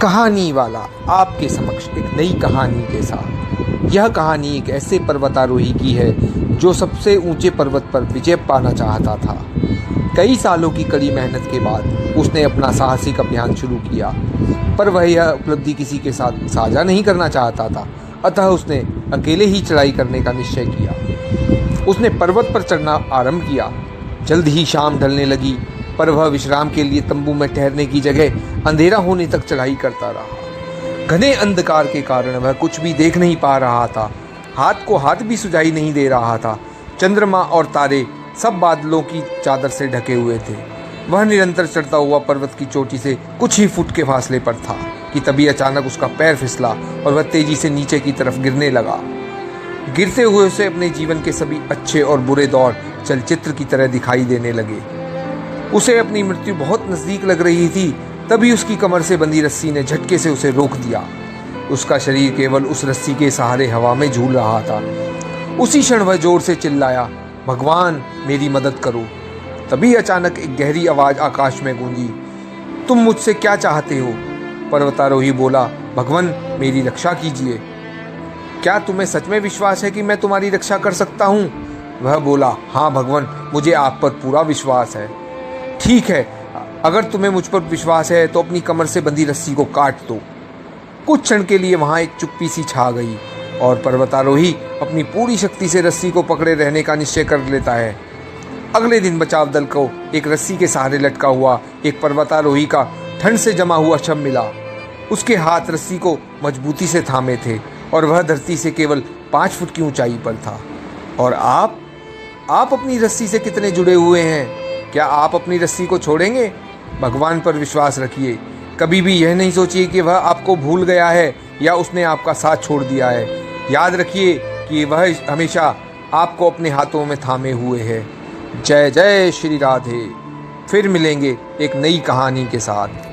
कहानी वाला आपके समक्ष एक नई कहानी के साथ। यह कहानी एक ऐसे पर्वतारोही की है जो सबसे ऊंचे पर्वत पर विजय पाना चाहता था। कई सालों की कड़ी मेहनत के बाद उसने अपना साहसिक अभियान शुरू किया, पर वह यह उपलब्धि किसी के साथ साझा नहीं करना चाहता था। अतः उसने अकेले ही चढ़ाई करने का निश्चय किया। उसने पर्वत पर चढ़ना आरंभ किया। जल्द ही शाम ढलने लगी, पर वह विश्राम के लिए तंबू में ठहरने की जगह अंधेरा होने तक चढ़ाई करता रहा। घने अंधकार के कारण वह कुछ भी देख नहीं पा रहा था। हाथ को हाथ भी सुझाई नहीं दे रहा था। चंद्रमा और तारे सब बादलों की चादर से ढके हुए थे। वह निरंतर चढ़ता हुआ पर्वत की चोटी से कुछ ही फुट के फासले पर था कि तभी अचानक उसका पैर फिसला और वह तेजी से नीचे की तरफ गिरने लगा। गिरते हुए उसे अपने जीवन के सभी अच्छे और बुरे दौर चलचित्र की तरह दिखाई देने लगे। उसे अपनी मृत्यु बहुत नजदीक लग रही थी। तभी उसकी कमर से बंधी रस्सी ने झटके से उसे रोक दिया। उसका शरीर केवल उस रस्सी के सहारे हवा में झूल रहा था। उसी क्षण वह जोर से चिल्लाया, भगवान मेरी मदद करो। तभी अचानक एक गहरी आवाज आकाश में गूंजी, तुम मुझसे क्या चाहते हो? पर्वतारोही बोला, भगवान मेरी रक्षा कीजिए। क्या तुम्हें सच में विश्वास है कि मैं तुम्हारी रक्षा कर सकता हूँ? वह बोला, हाँ भगवान, मुझे आप पर पूरा विश्वास है। ठीक है, अगर तुम्हें मुझ पर विश्वास है तो अपनी कमर से बंधी रस्सी को काट दो। कुछ क्षण के लिए वहां एक चुप्पी सी छा गई और पर्वतारोही अपनी पूरी शक्ति से रस्सी को पकड़े रहने का निश्चय कर लेता है। अगले दिन बचाव दल को एक रस्सी के सहारे लटका हुआ एक पर्वतारोही का ठंड से जमा हुआ शव मिला। उसके हाथ रस्सी को मजबूती से थामे थे और वह धरती से केवल 5 फुट की ऊंचाई पर था। और आप अपनी रस्सी से कितने जुड़े हुए हैं? क्या आप अपनी रस्सी को छोड़ेंगे? भगवान पर विश्वास रखिए। कभी भी यह नहीं सोचिए कि वह आपको भूल गया है या उसने आपका साथ छोड़ दिया है। याद रखिए कि वह हमेशा आपको अपने हाथों में थामे हुए है। जय जय श्री राधे। फिर मिलेंगे एक नई कहानी के साथ।